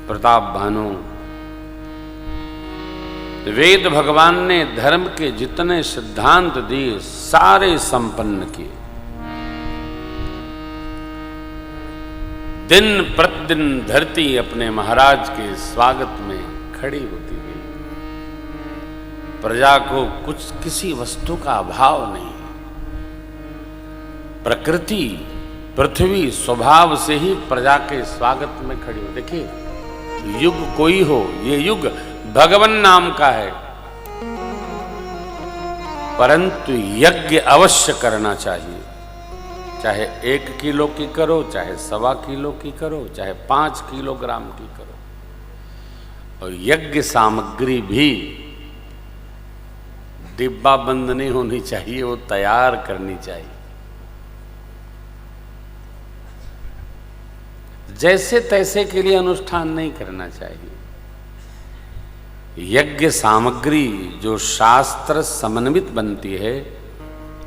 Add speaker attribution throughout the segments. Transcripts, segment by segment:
Speaker 1: प्रताप भानु, वेद भगवान ने धर्म के जितने सिद्धांत दिए सारे संपन्न किए। दिन प्रतिदिन धरती अपने महाराज के स्वागत में खड़ी होती गई। प्रजा को कुछ किसी वस्तु का अभाव नहीं। प्रकृति पृथ्वी स्वभाव से ही प्रजा के स्वागत में खड़ी हो। देखिए, युग कोई हो, ये युग भगवान नाम का है, परंतु यज्ञ अवश्य करना चाहिए। चाहे 1 किलो की करो, चाहे 1.25 किलो की करो, चाहे 5 किलोग्राम की करो। और यज्ञ सामग्री भी डिब्बा बंद नहीं होनी चाहिए, वो तैयार करनी चाहिए। जैसे तैसे के लिए अनुष्ठान नहीं करना चाहिए। यज्ञ सामग्री जो शास्त्र समन्वित बनती है,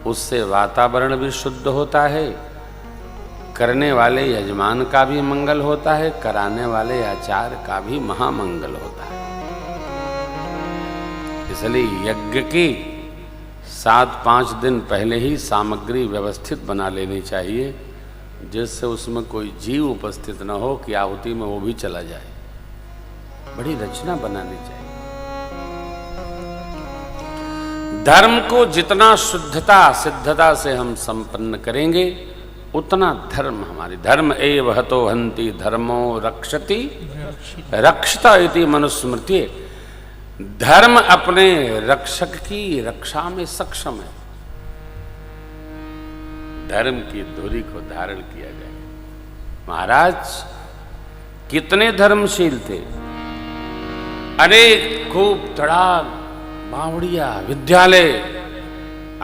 Speaker 1: उससे वातावरण भी शुद्ध होता है, करने वाले यजमान का भी मंगल होता है, कराने वाले आचार्य का भी महामंगल होता है। इसलिए यज्ञ की 7-5 दिन पहले ही सामग्री व्यवस्थित बना लेनी चाहिए, जिससे उसमें कोई जीव उपस्थित न हो कि आहुति में वो भी चला जाए। बड़ी रचना बनानी चाहिए। धर्म को जितना शुद्धता सिद्धता से हम संपन्न करेंगे, उतना धर्म हमारी धर्म एव हतो हन्ति धर्मो रक्षति रक्षता इति मनुस्मृति। धर्म अपने रक्षक की रक्षा में सक्षम है। धर्म की धुरी को धारण किया जाए। महाराज कितने धर्मशील थे। अनेक खूब तड़ाक बावड़िया, विद्यालय,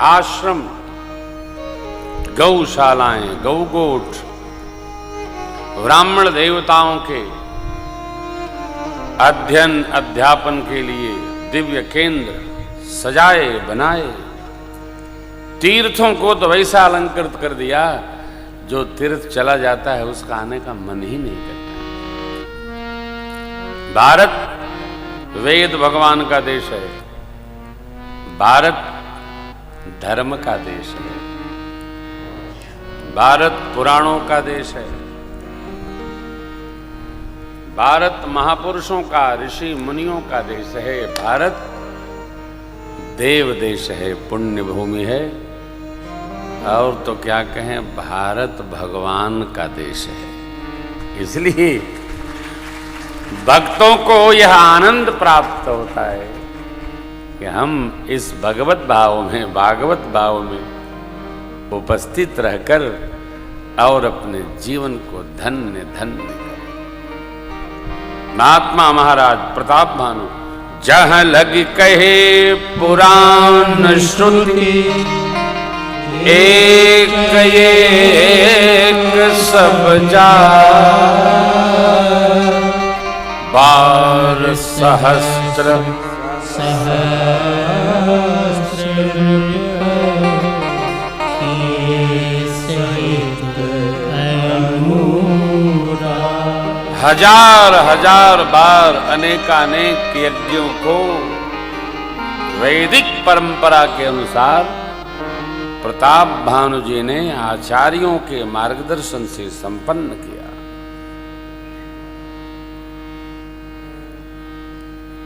Speaker 1: आश्रम, गौशालाएं, गौगोठ, ब्राह्मण देवताओं के अध्ययन अध्यापन के लिए दिव्य केंद्र सजाए बनाए। तीर्थों को तो वैसा अलंकृत कर दिया, जो तीर्थ चला जाता है उसका आने का मन ही नहीं करता। भारत वेद भगवान का देश है। भारत धर्म का देश है। भारत पुराणों का देश है। भारत महापुरुषों का, ऋषि मुनियों का देश है। भारत देव देश है, पुण्य भूमि है। और तो क्या कहें, भारत भगवान का देश है। इसलिए भक्तों को यह आनंद प्राप्त होता है कि हम इस भगवत भाव में, भागवत भाव में उपस्थित रहकर और अपने जीवन को धन्य धन्य करें। महात्मा महाराज प्रताप भानु, जहाँ लग कहे पुराण श्रुति, एक एक सब जा, बार सहस्त्र हजार हजार बार अनेकानेक यज्ञों को वैदिक परंपरा के अनुसार प्रताप भानु जी ने आचार्यों के मार्गदर्शन से संपन्न किया।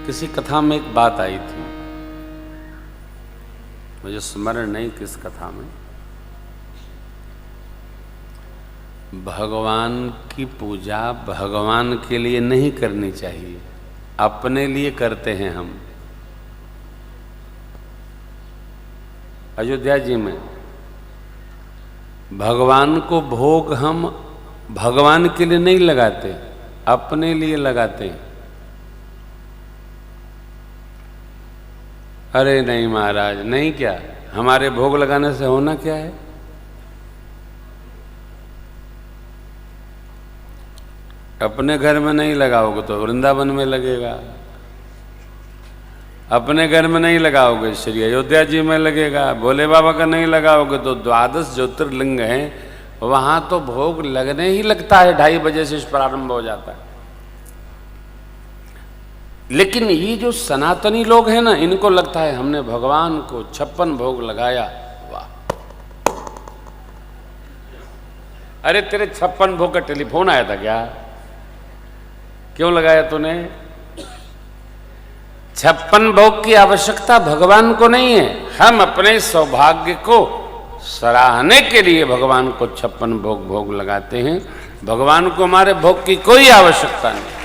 Speaker 1: किसी कथा में एक बात आई थी, मुझे स्मरण नहीं किस कथा में। भगवान की पूजा भगवान के लिए नहीं करनी चाहिए, अपने लिए करते हैं हम। अयोध्या जी में भगवान को भोग हम भगवान के लिए नहीं लगाते, अपने लिए लगाते हैं। अरे नहीं महाराज, नहीं, क्या हमारे भोग लगाने से होना क्या है? अपने घर में नहीं लगाओगे तो वृंदावन में लगेगा, अपने घर में नहीं लगाओगे श्री अयोध्या जी में लगेगा, भोले बाबा का नहीं लगाओगे तो 12 ज्योतिर्लिंग हैं, वहां तो भोग लगने ही लगता है। 2:30 बजे से प्रारंभ हो जाता है। लेकिन ये जो सनातनी लोग हैं ना, इनको लगता है हमने भगवान को 56 भोग लगाया। वाह, अरे तेरे 56 भोग का टेलीफोन आया था क्या? क्यों लगाया तूने? 56 भोग की आवश्यकता भगवान को नहीं है। हम अपने सौभाग्य को सराहने के लिए भगवान को 56 भोग लगाते हैं। भगवान को हमारे भोग की कोई आवश्यकता नहीं।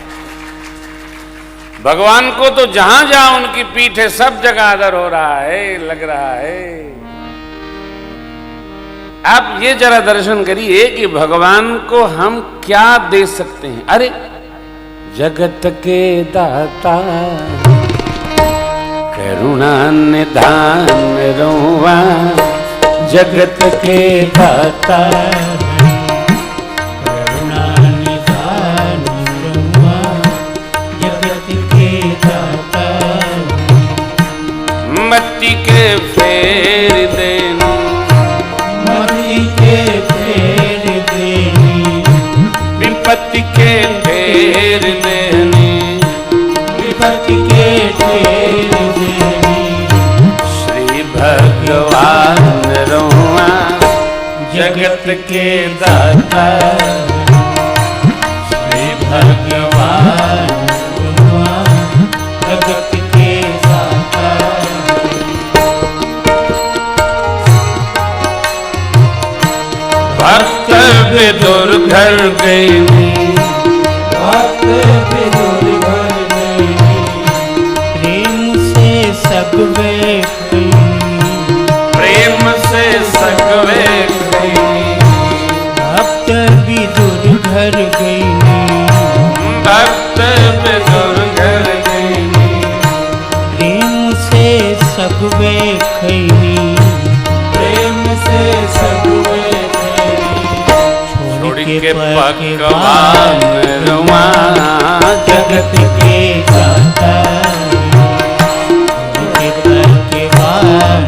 Speaker 1: भगवान को तो जहां जहां उनकी पीठ है, सब जगह आदर हो रहा है, लग रहा है। आप ये जरा दर्शन करिए कि भगवान को हम क्या दे सकते हैं। अरे जगत के दाता करुणा निधान रोवा, जगत के दाता
Speaker 2: करुणा निधान रोवा, जगत के दाता
Speaker 1: मत्ती के फेर देनी,
Speaker 2: मति के फेर देनी,
Speaker 1: विपत्ति के फेर देनी,
Speaker 2: विपत्ति के फेर देनी।
Speaker 1: श्री भगवान रोआ
Speaker 2: जगत के दाता श्री भगवान रोआ, जगत के दाता।
Speaker 1: भक्त विदुर घर गई,
Speaker 2: भक्त विदुर घर गई, प्रेम से सकवे
Speaker 1: प्रेम से सकवे गई।
Speaker 2: भक्त विदुर घर गई,
Speaker 1: भक्त विदुर घर गई,
Speaker 2: प्रेम से सकवे खैनी, प्रेम से सकवे
Speaker 1: छोड़ के पकवान रुआ,
Speaker 2: जगत के दाता छोड़ के पकवान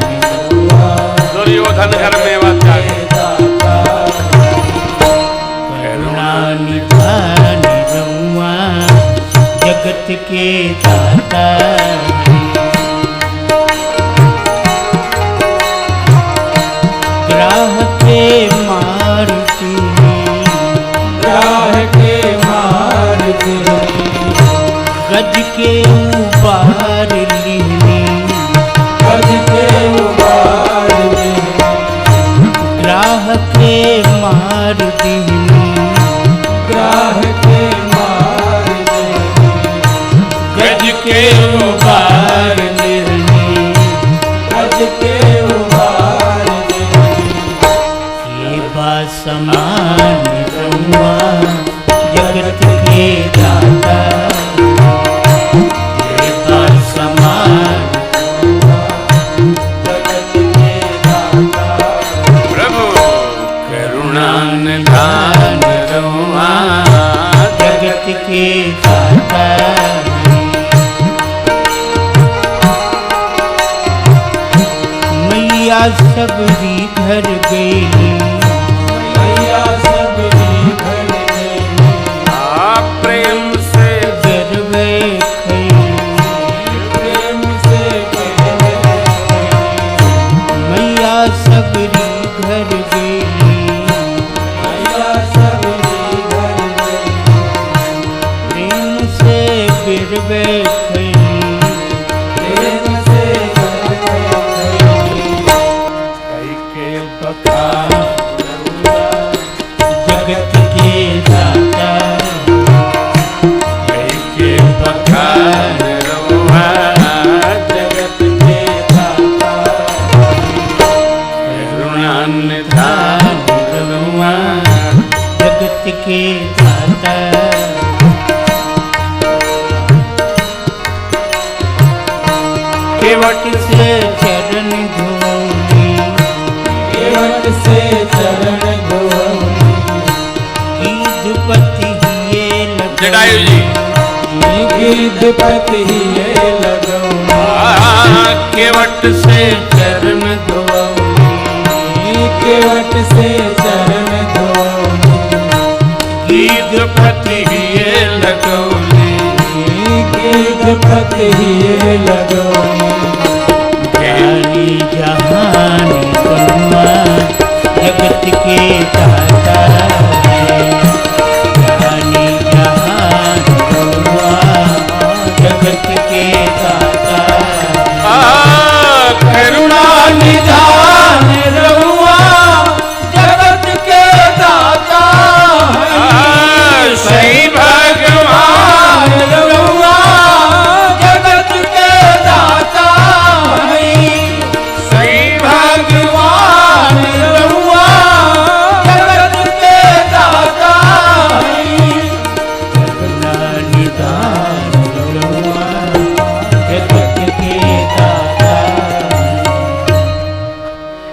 Speaker 2: रुआ,
Speaker 1: दुर्योधन घर में वाचा
Speaker 2: करुणा निधान रुआ, जगत के दाता। ग्राह के मारती, ग्राह के मारती, गज के उबार लीनी, गज के उबार लीनी, ग्राह के मार दीनी, ग्राह के मार दीनी, गज के उबार लीनी, गज के उबार लीनी। ये बात समान रहुआ, जगत के दाता, ये बात समान रहुआ, जगत के दाता।
Speaker 1: प्रभु करुणा निधान रुआ,
Speaker 2: जगत के दाता। मैया सबरी घर गई, मैया सबरी घर गई,
Speaker 1: प्रेम से
Speaker 2: गरबे खई, प्रेम से गरबे खई। मैया सबरी घर गई, मैया सबरी घर गई, प्रेम से गरबे खई, प्रेम से गरबे खई। के पका जगत के दाता,
Speaker 1: के पखान रुआ,
Speaker 2: जगत के दाता।
Speaker 1: करुणा निधान रुआ,
Speaker 2: जगत के दाता। केवट से चरण धोनी, केवट से चरण धोनी, गीधपति ये लगो,
Speaker 1: जटायु जी
Speaker 2: गीधपति ये लगो,
Speaker 1: केवट से
Speaker 2: चरण धोनी, केवट से चरण धोनी,
Speaker 1: गीधपति ये